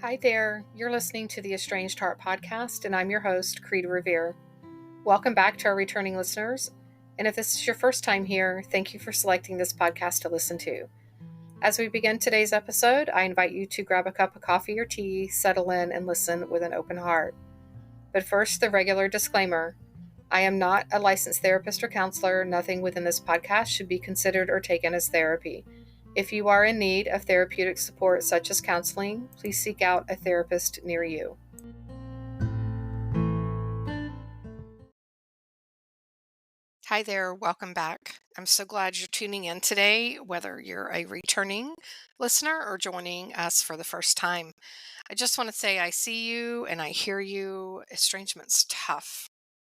Hi there, you're listening to the Estranged Heart podcast, and I'm your host, Kreed Revere. Welcome back to our returning listeners, and if this is your first time here, thank you for selecting this podcast to listen to. As we begin today's episode, I invite you to grab a cup of coffee or tea, settle in, and listen with an open heart. But first, the regular disclaimer. I am not a licensed therapist or counselor. Nothing within this podcast should be considered or taken as therapy. If you are in need of therapeutic support such as counseling, please seek out a therapist near you. Hi there, welcome back. I'm so glad you're tuning in today, whether you're a returning listener or joining us for the first time. I just want to say I see you and I hear you. Estrangement's tough.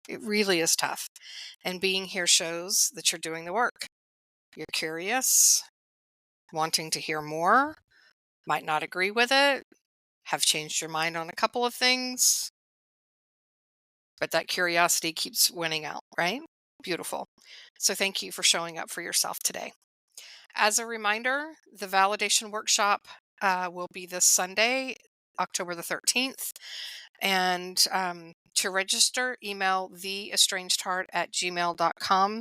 It really is tough. And being here shows that you're doing the work. You're curious, wanting to hear more, might not agree with it, have changed your mind on a couple of things, but that curiosity keeps winning out, right? Beautiful. So thank you for showing up for yourself today. As a reminder, the validation workshop will be this Sunday, October the 13th. And to register, email theestrangedheart@gmail.com.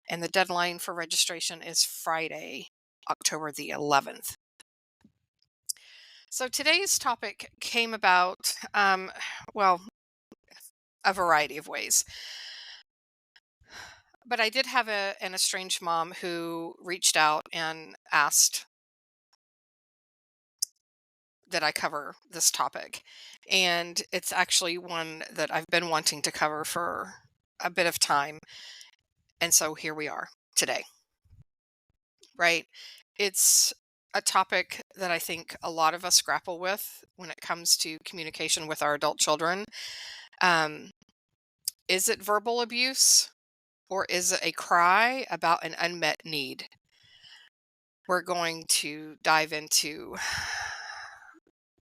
And the deadline for registration is Friday, October the 11th. So today's topic came about, a variety of ways. But I did have an estranged mom who reached out and asked that I cover this topic. And it's actually one that I've been wanting to cover for a bit of time. And so here we are today, right? It's a topic that I think a lot of us grapple with when it comes to communication with our adult children. Is it verbal abuse or is it a cry about an unmet need? We're going to dive into,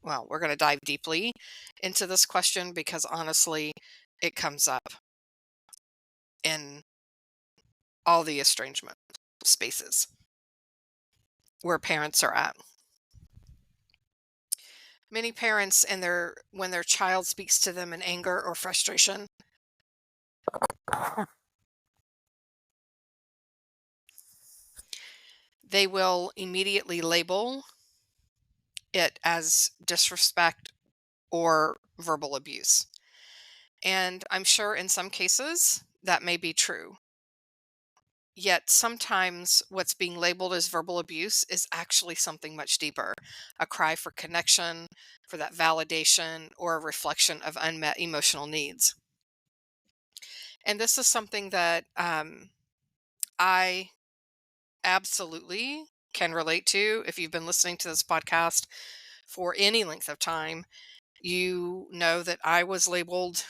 we're going to dive deeply into this question because honestly, it comes up in all the estrangement spaces where parents are at. Many parents when their child speaks to them in anger or frustration, they will immediately label it as disrespect or verbal abuse. And I'm sure in some cases that may be true. Yet sometimes what's being labeled as verbal abuse is actually something much deeper, a cry for connection, for that validation, or a reflection of unmet emotional needs. And this is something that I absolutely can relate to. If you've been listening to this podcast for any length of time, you know that I was labeled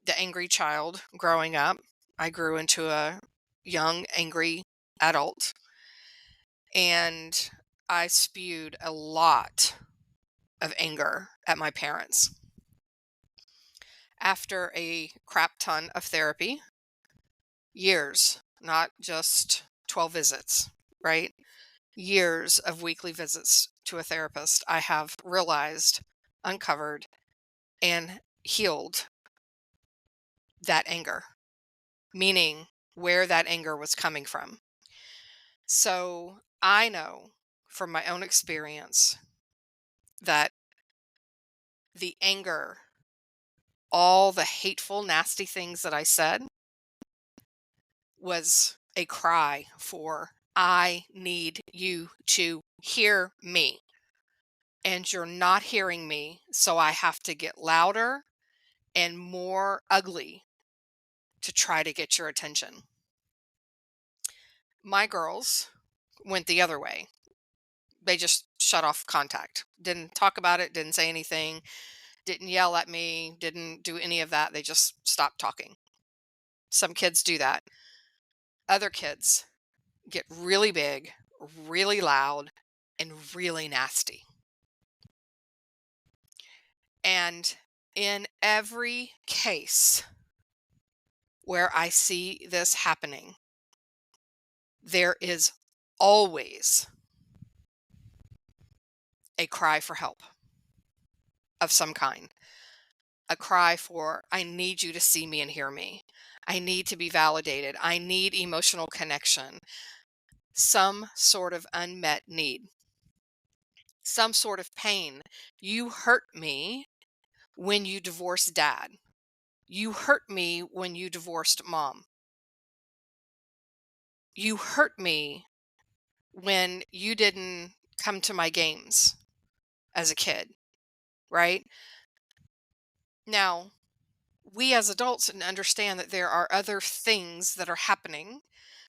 the angry child growing up. I grew into a young, angry adult, and I spewed a lot of anger at my parents. After a crap ton of therapy, years, not just 12 visits, right? Years of weekly visits to a therapist, I have realized, uncovered, and healed that anger, meaning where that anger was coming from. So I know from my own experience that the anger, all the hateful, nasty things that I said was a cry for, I need you to hear me. And you're not hearing me, so I have to get louder and more ugly to try to get your attention. My girls went the other way. They just shut off contact, didn't talk about it, didn't say anything, didn't yell at me, didn't do any of that. They just stopped talking. Some kids do that. Other kids get really big, really loud, and really nasty. And in every case where I see this happening, there is always a cry for help. of some kind. A cry for, I need you to see me and hear me. I need to be validated. I need emotional connection. Some sort of unmet need, some sort of pain. You hurt me when you divorced dad. You hurt me when you divorced mom. You hurt me when you didn't come to my games as a kid, right? Now, we as adults understand that there are other things that are happening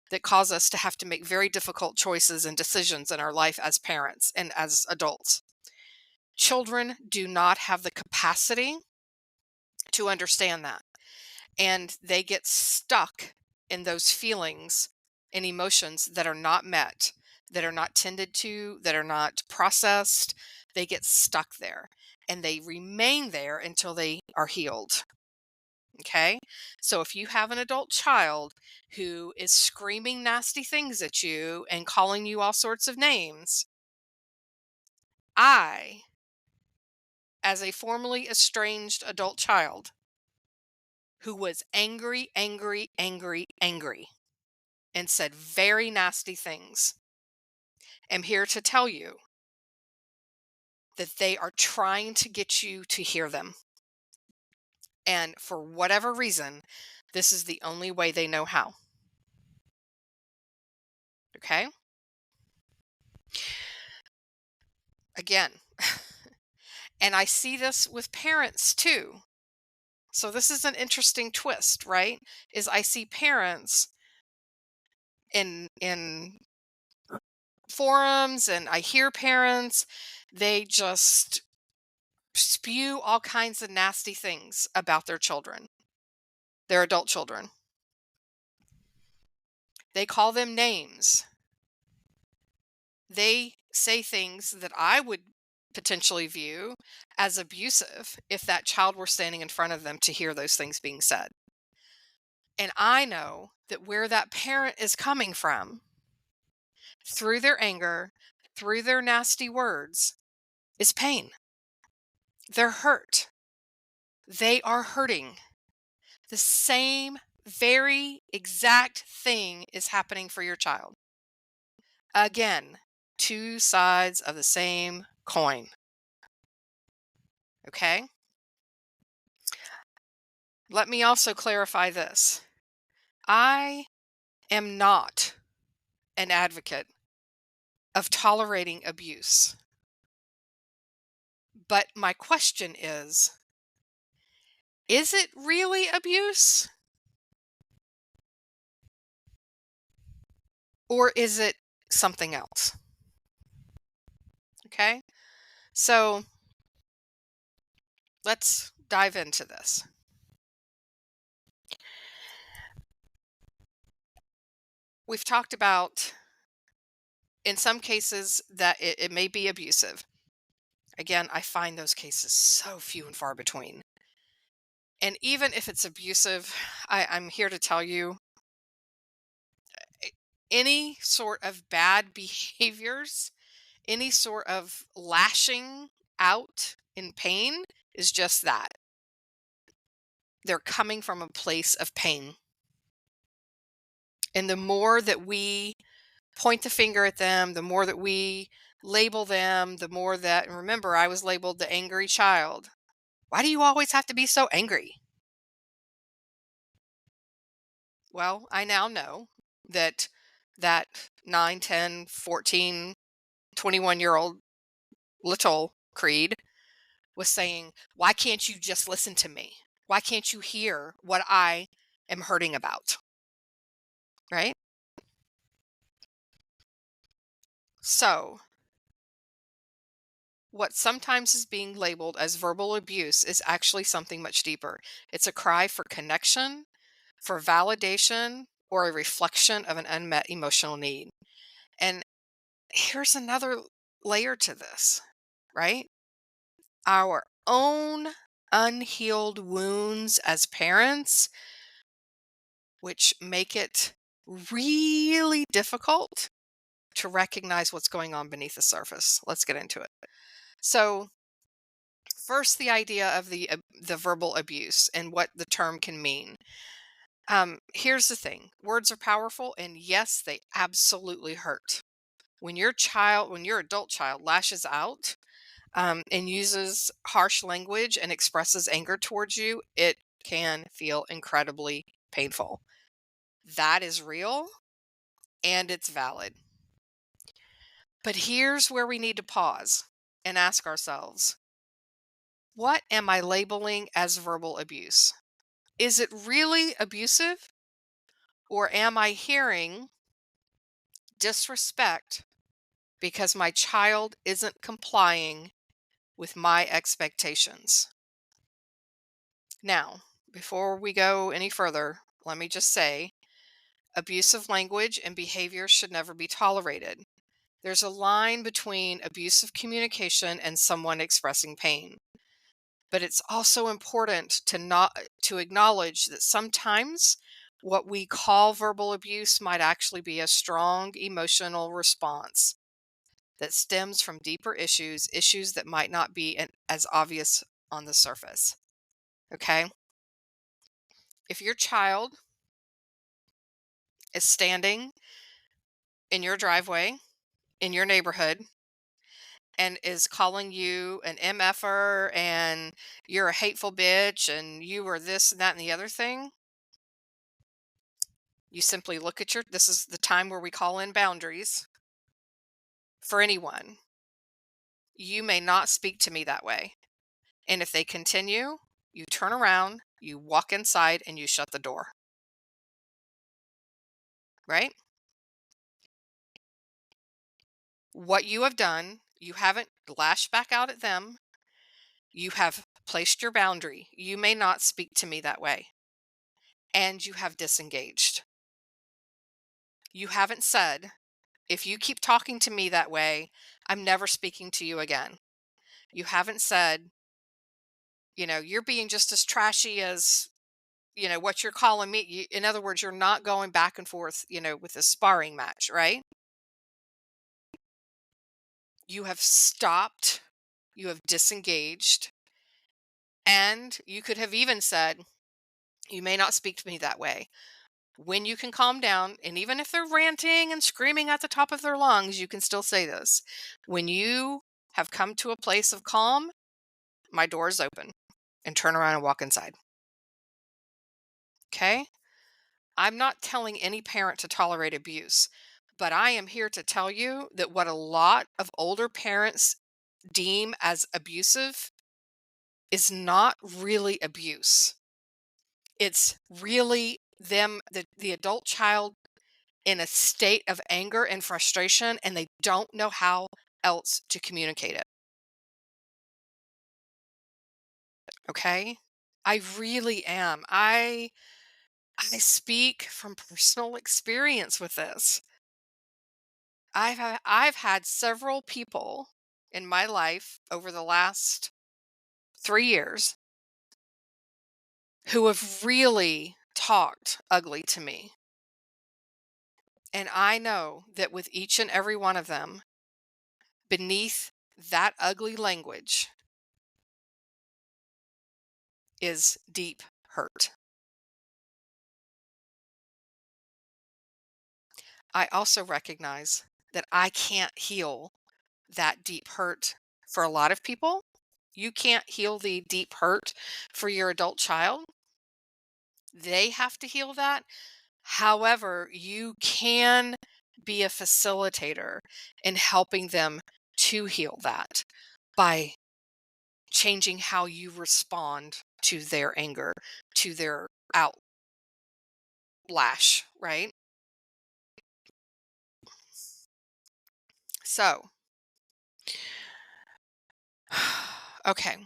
that cause us to have to make very difficult choices and decisions in our life as parents and as adults. Children do not have the capacity to understand that. And they get stuck in those feelings and emotions that are not met, that are not tended to, that are not processed. They get stuck there and they remain there until they are healed. Okay. So if you have an adult child who is screaming nasty things at you and calling you all sorts of names, I, as a formerly estranged adult child who was angry, angry, angry, angry, and said very nasty things, am here to tell you that they are trying to get you to hear them. And for whatever reason, this is the only way they know how. Okay. Again, and I see this with parents too. So this is an interesting twist, right? Is I see parents in forums and I hear parents, they just spew all kinds of nasty things about their children, their adult children. They call them names. They say things that I would potentially view as abusive if that child were standing in front of them to hear those things being said. And I know that where that parent is coming from, through their anger, through their nasty words, is pain. They're hurt. They are hurting. The same very exact thing is happening for your child. Again, two sides of the same coin. Okay? Let me also clarify this. I am not an advocate of tolerating abuse. But my question is it really abuse? Or is it something else? Okay? So let's dive into this. We've talked about, in some cases, that it may be abusive. Again, I find those cases so few and far between. And even if it's abusive, I'm here to tell you any sort of bad behaviors, any sort of lashing out in pain is just that. They're coming from a place of pain. And the more that we point the finger at them, the more that we label them, the more that, and remember, I was labeled the angry child. Why do you always have to be so angry? Well, I now know that that 9, 10, 14, 21-year-old little Kreed was saying, why can't you just listen to me? Why can't you hear what I am hurting about? Right? So, what sometimes is being labeled as verbal abuse is actually something much deeper. It's a cry for connection, for validation, or a reflection of an unmet emotional need. And here's another layer to this, right? Our own unhealed wounds as parents, which make it really difficult to recognize what's going on beneath the surface. Let's get into it. So, First, the idea of the verbal abuse and what the term can mean. Here's the thing: words are powerful, and yes, they absolutely hurt. When your adult child lashes out and uses harsh language and expresses anger towards you, it can feel incredibly painful. That is real and it's valid. But here's where we need to pause and ask ourselves, what am I labeling as verbal abuse? Is it really abusive? Or am I hearing disrespect because my child isn't complying with my expectations? Now, before we go any further, let me just say abusive language and behavior should never be tolerated. There's a line between abusive communication and someone expressing pain. But it's also important to acknowledge that sometimes what we call verbal abuse might actually be a strong emotional response that stems from deeper issues that might not be as obvious on the surface. Okay? If your child is standing in your driveway in your neighborhood and is calling you an MFer and you're a hateful bitch and you are this and that and the other thing, you simply look at this is the time where we call in boundaries for anyone. You may not speak to me that way. And if they continue, you turn around, you walk inside, and you shut the door. Right? What you have done, you haven't lashed back out at them. You have placed your boundary. You may not speak to me that way. And you have disengaged. You haven't said, if you keep talking to me that way, I'm never speaking to you again. You haven't said, you're being just as trashy as, what you're calling me. In other words, you're not going back and forth, with a sparring match, right? You have stopped, you have disengaged, and you could have even said, you may not speak to me that way. When you can calm down, and even if they're ranting and screaming at the top of their lungs, you can still say this. When you have come to a place of calm, my door is open, and turn around and walk inside. Okay? I'm not telling any parent to tolerate abuse, but I am here to tell you that what a lot of older parents deem as abusive is not really abuse. It's really the adult child in a state of anger and frustration, and they don't know how else to communicate it. Okay? I really am. I speak from personal experience with this. I've had several people in my life over the last 3 years who have really talked ugly to me. And I know that with each and every one of them, beneath that ugly language is deep hurt. I also recognize that I can't heal that deep hurt for a lot of people. You can't heal the deep hurt for your adult child. They have to heal that. However, you can be a facilitator in helping them to heal that by changing how you respond to their anger, to their outlash, right? So, okay.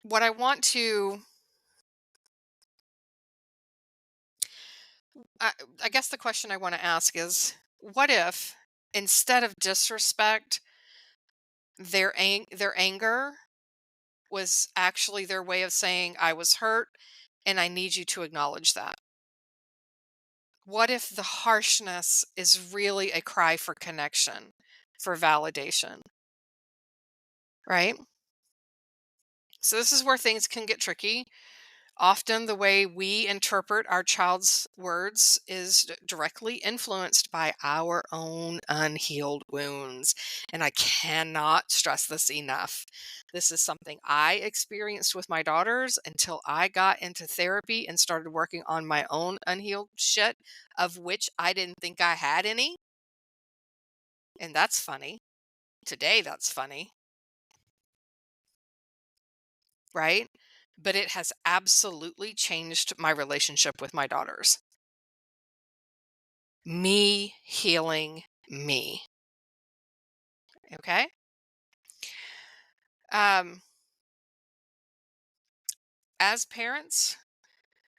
What I want to, I, I guess the question I want to ask is, what if instead of disrespect, their anger was actually their way of saying, I was hurt and I need you to acknowledge that? What if the harshness is really a cry for connection, for validation, right? So, this is where things can get tricky. Often, the way we interpret our child's words is directly influenced by our own unhealed wounds. And I cannot stress this enough. This is something I experienced with my daughters until I got into therapy and started working on my own unhealed shit, of which I didn't think I had any. And that's funny. Today, that's funny, right? But it has absolutely changed my relationship with my daughters. Me healing me. Okay. Um, as parents,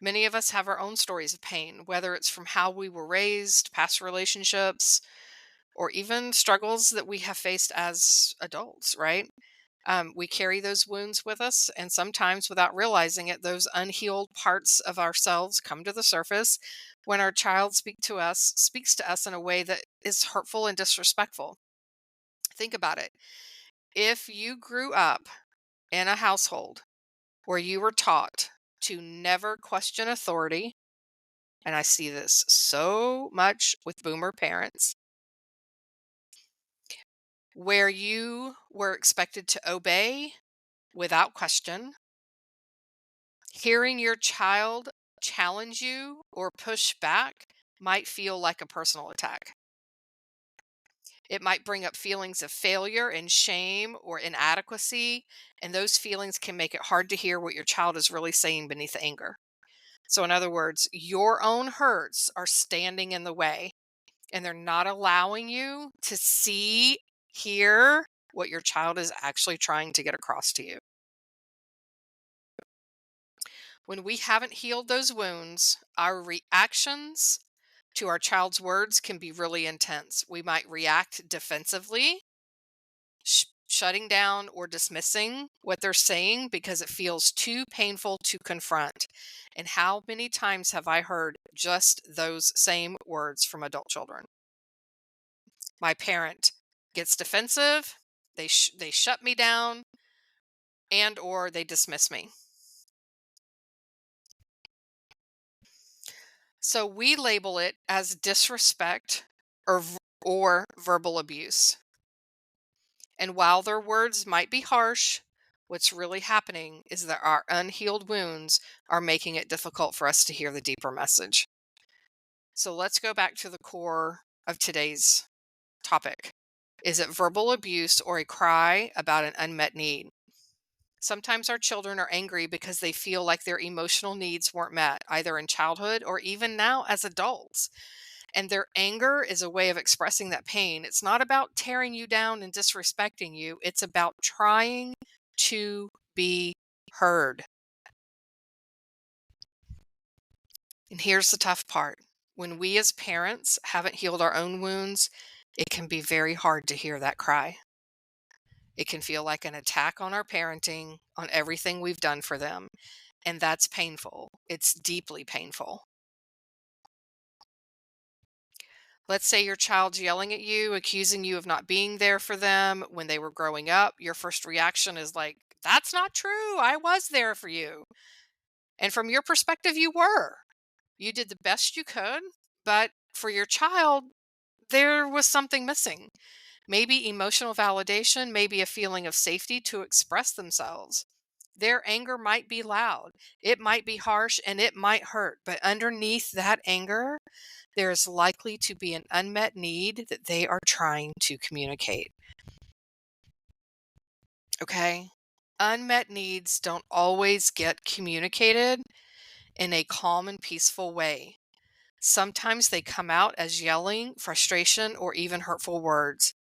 many of us have our own stories of pain, whether it's from how we were raised, past relationships, or even struggles that we have faced as adults, right? We carry those wounds with us, and sometimes without realizing it, those unhealed parts of ourselves come to the surface when our child speaks to us in a way that is hurtful and disrespectful. Think about it. If you grew up in a household where you were taught to never question authority, and I see this so much with boomer parents, where you were expected to obey without question, hearing your child challenge you or push back might feel like a personal attack. It might bring up feelings of failure and shame or inadequacy, and those feelings can make it hard to hear what your child is really saying beneath the anger. So, in other words, your own hurts are standing in the way and they're not allowing you to see, hear what your child is actually trying to get across to you. When we haven't healed those wounds, our reactions to our child's words can be really intense. We might react defensively, shutting down or dismissing what they're saying because it feels too painful to confront. And how many times have I heard just those same words from adult children? My parent gets defensive, they shut me down, and or they dismiss me. So we label it as disrespect or verbal abuse. And while their words might be harsh, what's really happening is that our unhealed wounds are making it difficult for us to hear the deeper message. So let's go back to the core of today's topic. Is it verbal abuse or a cry about an unmet need? Sometimes our children are angry because they feel like their emotional needs weren't met, either in childhood or even now as adults. And their anger is a way of expressing that pain. It's not about tearing you down and disrespecting you, it's about trying to be heard. And here's the tough part: when we as parents haven't healed our own wounds, it can be very hard to hear that cry. It can feel like an attack on our parenting, on everything we've done for them. And that's painful. It's deeply painful. Let's say your child's yelling at you, accusing you of not being there for them when they were growing up. Your first reaction is like, that's not true. I was there for you. And from your perspective, you were. You did the best you could. But for your child, there was something missing. Maybe emotional validation, maybe a feeling of safety to express themselves. Their anger might be loud, it might be harsh, and it might hurt. But underneath that anger, there is likely to be an unmet need that they are trying to communicate. Okay? Unmet needs don't always get communicated in a calm and peaceful way. Sometimes they come out as yelling, frustration, or even hurtful words.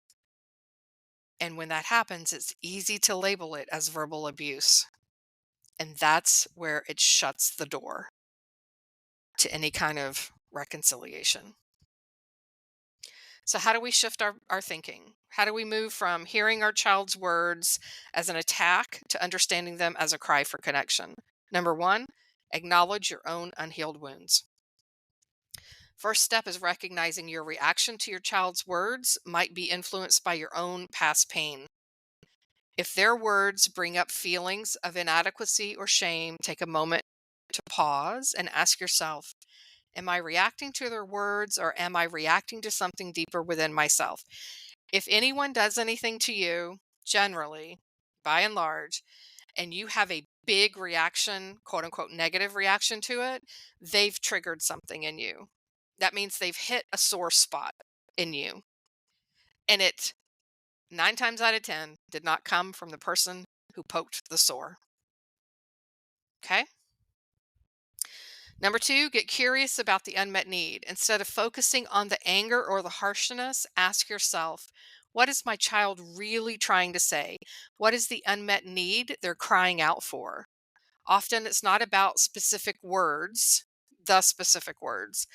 And when that happens, it's easy to label it as verbal abuse. And that's where it shuts the door to any kind of reconciliation. So, how do we shift our thinking? How do we move from hearing our child's words as an attack to understanding them as a cry for connection? Number one, acknowledge your own unhealed wounds. First step is recognizing your reaction to your child's words might be influenced by your own past pain. If their words bring up feelings of inadequacy or shame, take a moment to pause and ask yourself, am I reacting to their words or am I reacting to something deeper within myself? If anyone does anything to you, generally, by and large, and you have a big reaction, quote unquote, negative reaction to it, they've triggered something in you. That means they've hit a sore spot in you. And it, 9 times out of 10, did not come from the person who poked the sore. Okay. Number two, get curious about the unmet need. Instead of focusing on the anger or the harshness, ask yourself, what is my child really trying to say? What is the unmet need they're crying out for? Often it's not about specific words, the specific words.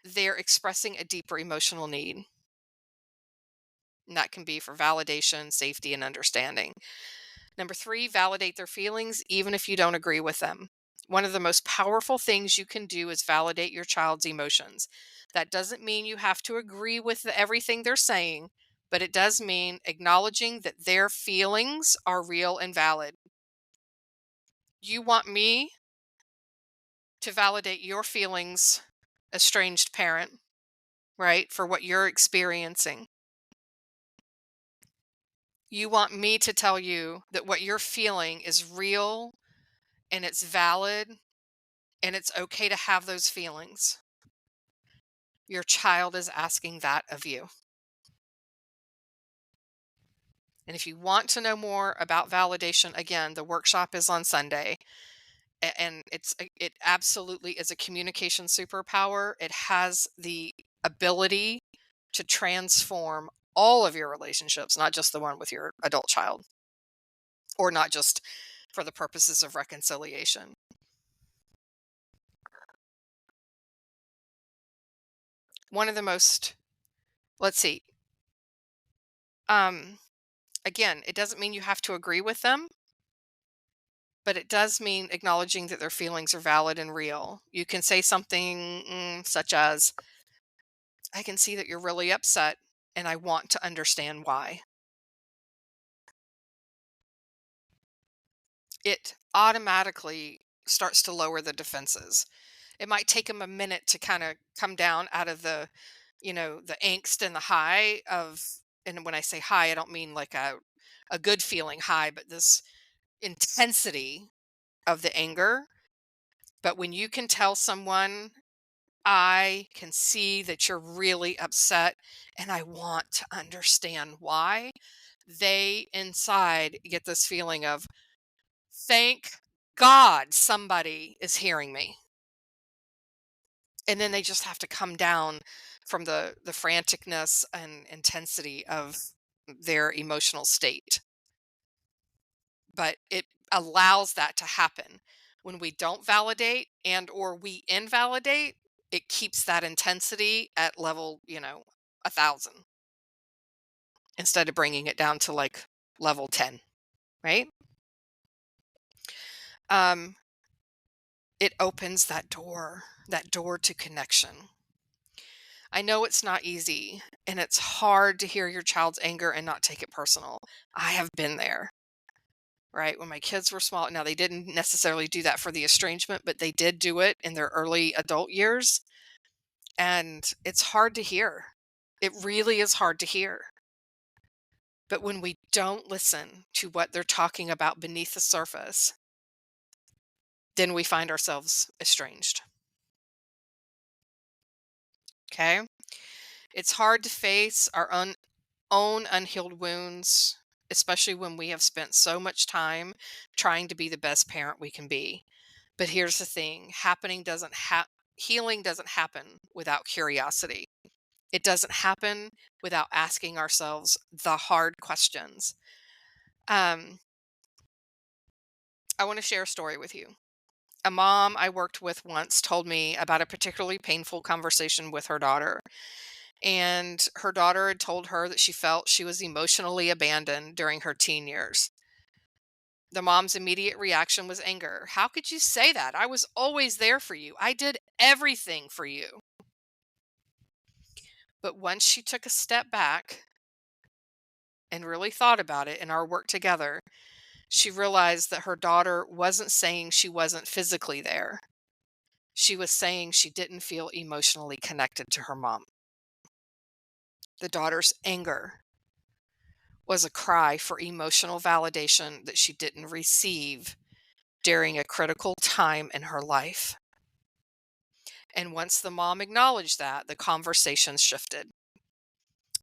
They're expressing a deeper emotional need. And that can be for validation, safety, and understanding. Number three, validate their feelings, even if you don't agree with them. One of the most powerful things you can do is validate your child's emotions. That doesn't mean you have to agree with everything they're saying, but it does mean acknowledging that their feelings are real and valid. You want me to validate your feelings, estranged parent, right, for what you're experiencing. You want me to tell you that what you're feeling is real and it's valid and it's okay to have those feelings. Your child is asking that of you. And if you want to know more about validation, again, the workshop is on Sunday. And it absolutely is a communication superpower. It has the ability to transform all of your relationships, not just the one with your adult child, or not just for the purposes of reconciliation. One of the most, let's see, um, again, it doesn't mean you have to agree with them, but it does mean acknowledging that their feelings are valid and real. You can say something such as, I can see that you're really upset and I want to understand why. It automatically starts to lower the defenses. It might take them a minute to kind of come down out of the angst and the high of, and when I say high, I don't mean like a good feeling high, but this intensity of the anger. But when you can tell someone, I can see that you're really upset and I want to understand why, they inside get this feeling of, thank God somebody is hearing me. And then they just have to come down from the franticness and intensity of their emotional state. But it allows that to happen. When we don't validate and or we invalidate, it keeps that intensity at level, 1,000 instead of bringing it down to like level 10, right? Um, it opens that door to connection. I know it's not easy and it's hard to hear your child's anger and not take it personal. I have been there, right? When my kids were small, now they didn't necessarily do that for the estrangement, but they did do it in their early adult years. And it's hard to hear. It really is hard to hear. But when we don't listen to what they're talking about beneath the surface, then we find ourselves estranged. Okay? It's hard to face our own unhealed wounds, especially when we have spent so much time trying to be the best parent we can be. But here's the thing, healing doesn't happen without curiosity. It doesn't happen without asking ourselves the hard questions. Um, I want to share a story with you. A mom I worked with once told me about a particularly painful conversation with her daughter. And her daughter had told her that she felt she was emotionally abandoned during her teen years. The mom's immediate reaction was anger. How could you say that? I was always there for you. I did everything for you. But once she took a step back and really thought about it in our work together, she realized that her daughter wasn't saying she wasn't physically there. She was saying she didn't feel emotionally connected to her mom. The daughter's anger was a cry for emotional validation that she didn't receive during a critical time in her life. And once the mom acknowledged that, the conversation shifted.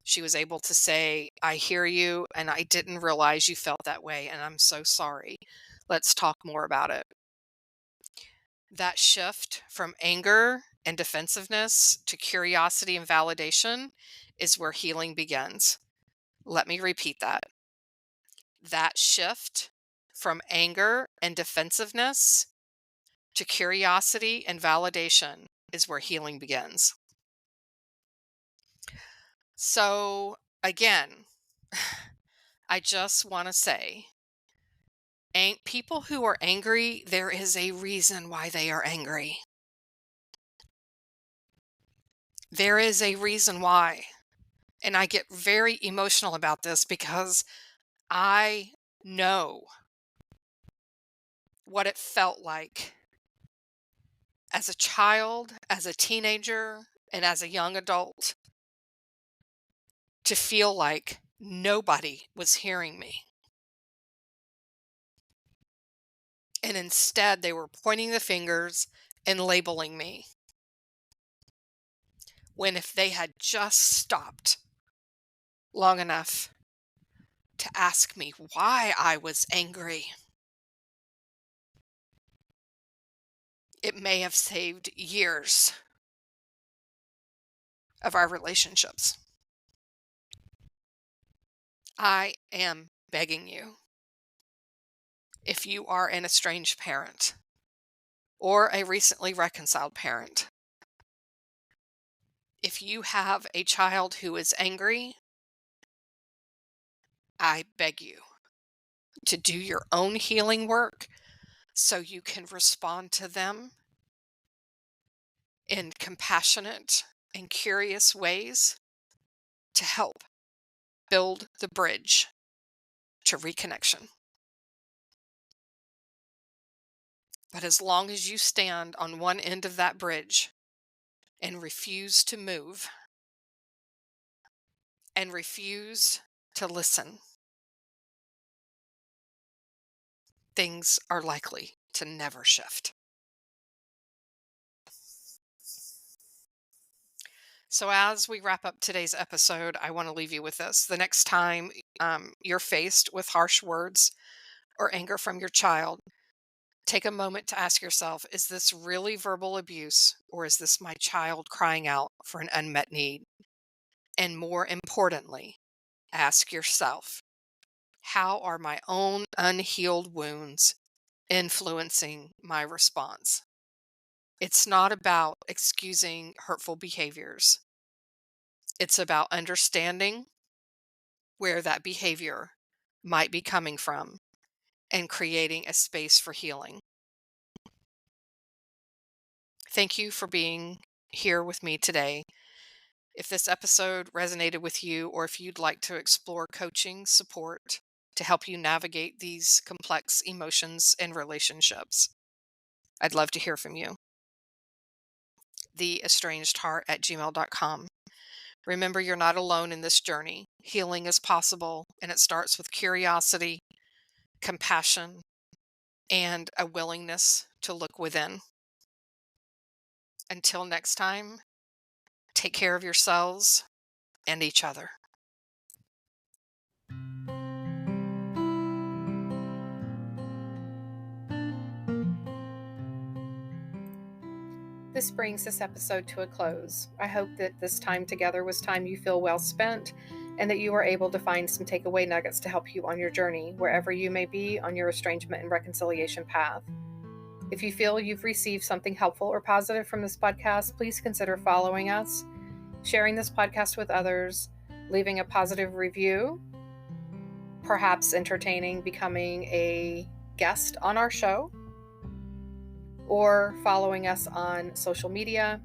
She was able to say, I hear you, and I didn't realize you felt that way, and I'm so sorry. Let's talk more about it. That shift from anger and defensiveness to curiosity and validation is where healing begins. Let me repeat that. That shift from anger and defensiveness to curiosity and validation is where healing begins. So, again, I just want to say, people who are angry, there is a reason why they are angry. There is a reason why. And I get very emotional about this because I know what it felt like as a child, as a teenager, and as a young adult to feel like nobody was hearing me. And instead, they were pointing the fingers and labeling me. When if they had just stopped long enough to ask me why I was angry, it may have saved years of our relationships. I am begging you, if you are an estranged parent or a recently reconciled parent, if you have a child who is angry, I beg you to do your own healing work so you can respond to them in compassionate and curious ways to help build the bridge to reconnection. But as long as you stand on one end of that bridge and refuse to move and refuse to listen, things are likely to never shift. So, as we wrap up today's episode, I want to leave you with this. The next time you're faced with harsh words or anger from your child, take a moment to ask yourself, is this really verbal abuse, or is this my child crying out for an unmet need? And more importantly, ask yourself, how are my own unhealed wounds influencing my response? It's not about excusing hurtful behaviors. It's about understanding where that behavior might be coming from and creating a space for healing. Thank you for being here with me today. If this episode resonated with you, or if you'd like to explore coaching support to help you navigate these complex emotions and relationships, I'd love to hear from you. theestrangedheart@gmail.com. Remember, you're not alone in this journey. Healing is possible, and it starts with curiosity, compassion, and a willingness to look within. Until next time, take care of yourselves and each other. This brings this episode to a close. I hope that this time together was time you feel well spent, and that you are able to find some takeaway nuggets to help you on your journey, wherever you may be on your estrangement and reconciliation path. If you feel you've received something helpful or positive from this podcast, please consider following us, sharing this podcast with others, leaving a positive review, perhaps entertaining becoming a guest on our show, or following us on social media.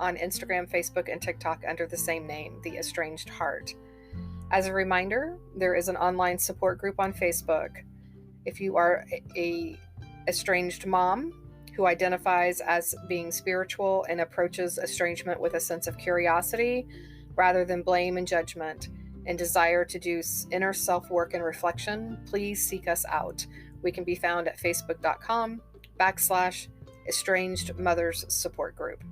on Instagram, Facebook, and TikTok under the same name, The Estranged Heart. As a reminder, there is an online support group on Facebook. If you are a estranged mom who identifies as being spiritual and approaches estrangement with a sense of curiosity rather than blame and judgment, and desire to do inner self-work and reflection, please seek us out. We can be found at facebook.com/estranged mothers support group.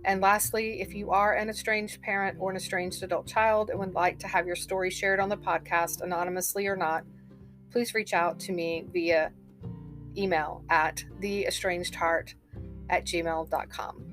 And lastly, if you are an estranged parent or an estranged adult child and would like to have your story shared on the podcast, anonymously or not, please reach out to me via email at theestrangedheart@gmail.com.